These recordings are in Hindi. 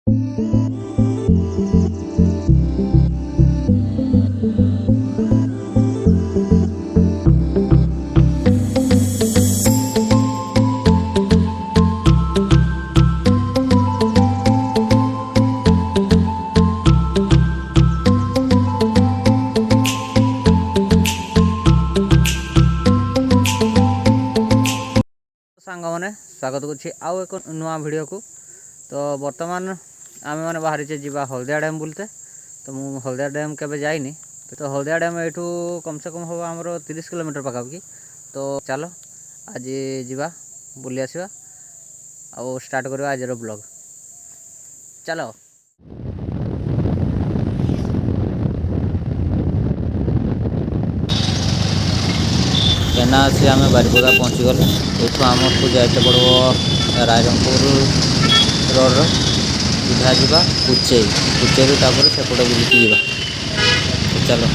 सांग मैंने स्वागत करुँच आउ एक नुआ वीडियो को। तो बर्तमान आम मैंने बाहरी जावा हलदिया डैम बुलते। तो मुझे हलदिया डैम केवे जाइनी। तो हलदिया डैम यू कम से कम हम आमर 30 किलोमीटर पाखापाखि। तो चलो आज जावा बुली आसवा आउ स्टार्ट करवा आज ब्लॉग। चलो केना आसी आम बारिपदा पहुँची गले। ये आम को जाते पड़ो रायरंगपुर रोड सीधा जावा कुचेई कुचेई तापर सेपटे बुलिकी जावा। चलो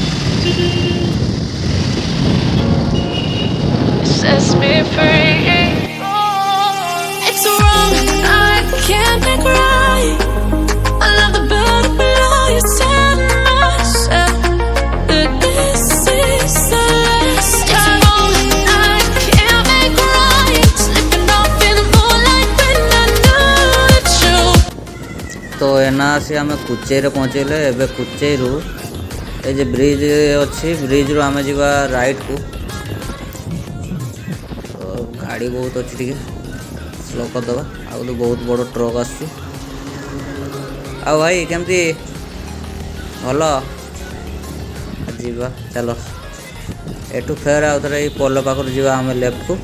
तो एना से आम कुचेई रे पहुँचले। एबे कुचेई रु ए जे ब्रिज अच्छी ब्रिज रु आम जावा राइट को। तो गाड़ी बहुत अच्छी टी स्लो करदे आ बहुत बड़ ट्रक आस भाई केमती भल जीवा। चलो एठू फेर आउ थे पोल पाखर जावा आम लेफ्ट को।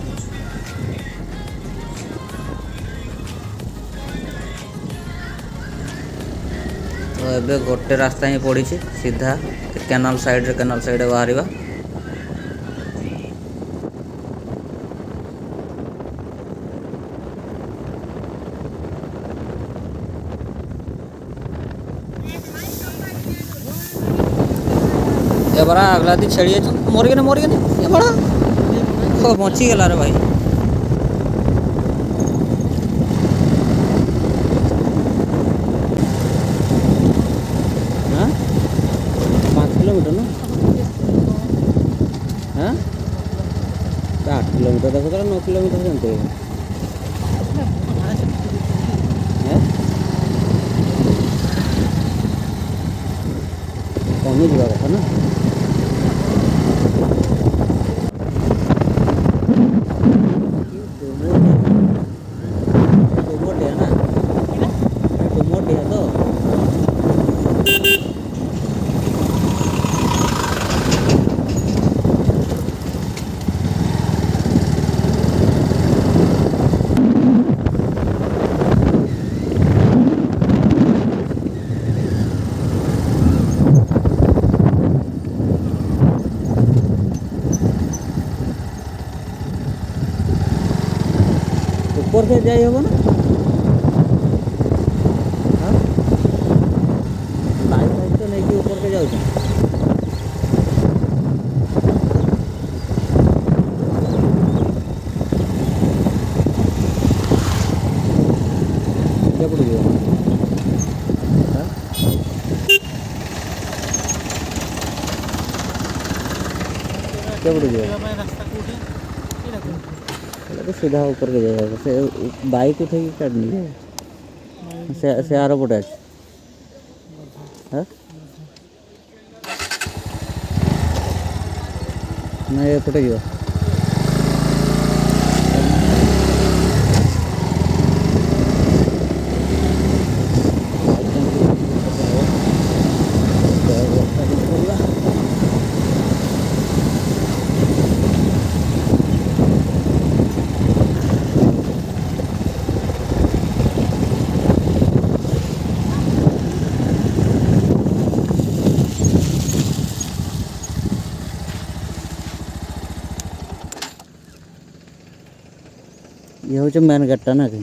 तो एबे गोटे रास्ता ही पड़ी सीधा कैनाल साइड बाहर। ये बड़ा अगला दी छेड़िए मोर गए ये बड़ा तो बची गला रे भाई। हाँ 5 किलोमीटर ना। हाँ 8 किलोमीटर देखो तो 9 किलोमीटर जानते कमी जावा कथा ना। ऊपर से जाई होगा ना। हाँ बाइक तो नहीं कि ऊपर के जाऊ क्या पड़ गया। क्या पड़ गया तो सीधा ऊपर के जाएगा। से बाइक उठे काटनी से आर पटे ना एपटे जा। ये हूँ मेन गेटा ना कि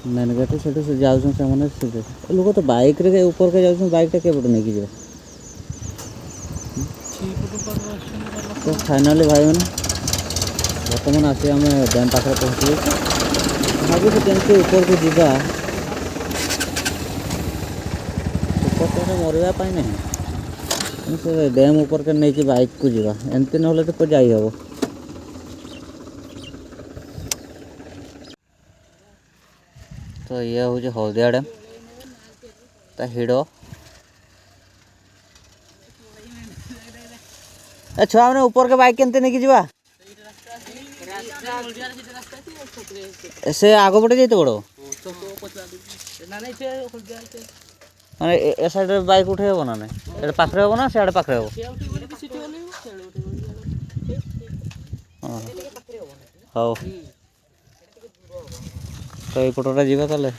मेन गेट से जाऊँ से लोग तो बाइक रे ऊपर के जाऊँ बाइक टा केपटे नहीं जाए। तो फाइनाली भाई मैंने बर्तमान आसी आम डैम पाखे पहुँची। भाभी केमती ऊपर को जीवा ऊपर मरवाई नहीं से डैम ऊपर के नहीं कि बाइक को जीवा एमती ना तो जाई हम। तो ये हूँ हल्दिया डैम ता हिड़ ए छुआ मैंने ऊपर के बाइक केमती नहीं कि जीवा से आग पटे जाते बड़ माने ए साइड रे बाइक उठे हो ना नहीं ए पाखरे हो ना सियाड़े पाखरे हो हां तो ये पटोटा जीवा ताले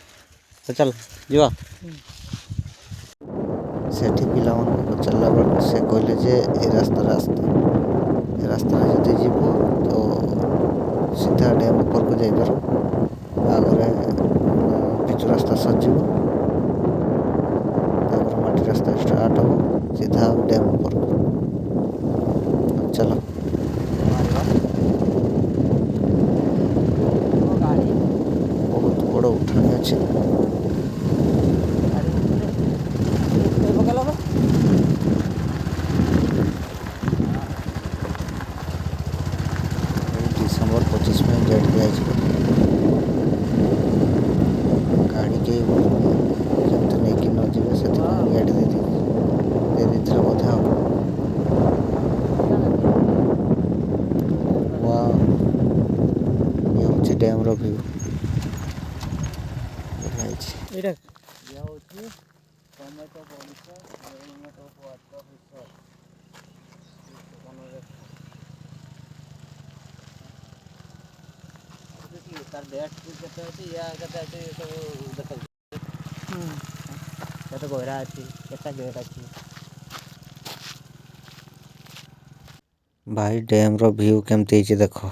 तो चल जीवा सेठी पिला मन चलला बेल से कहले जे ए रास्ता जदि जीव तो सीधा डैम ऊपर को जाई पार आगे पिच रास्ता सजीव माटी रास्ता स्टार्ट हो सीधा डैम ऊपर चलो बहुत बड़ उठानी अच्छे डिसेम्बर 25 में डेट दिया गाड़ी के केमती नहीं कि न जीवे से गाड़ी दे देते बोधे हम ये हूँ डैम व्यू तार डेट केते अछि या केते अछि सब देखल केते गोरा अछि केते गेट अछि भाई डैम रो व्यू केमती अछि देखो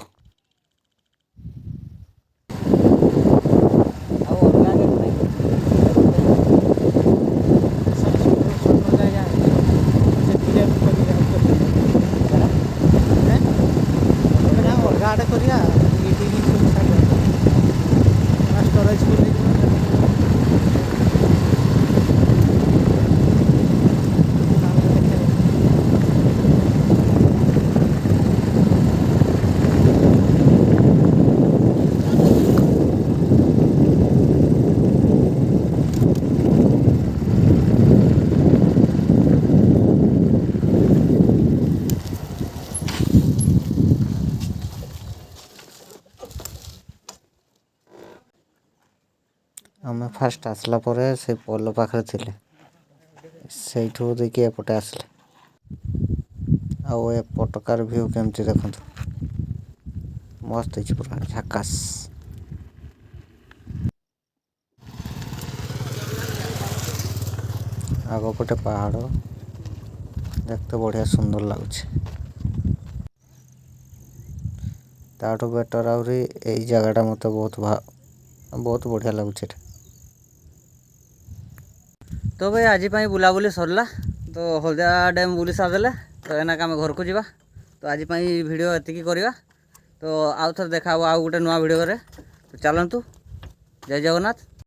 आम फास्ट आसला से पोल पाखे थे से देखिए एपटे आसले आउ पटकार व्यू केमती देखो मस्त है पूरा झकास आगपटे पहाड़ देखते बढ़िया सुंदर लगुच ताठू बेटर आहरी यही जगहटा मत बहुत बढ़िया लगुच। तो भाई आज बुलाबुली सरला तो हल्दिया डैम बुली सारिदे तो एनाक आम घर को जावा तो आज वीडियो एतिकी करवा तो आउ थे देखा आउ गोटे नुआ वीडियो तो चलतु जय जगन्नाथ।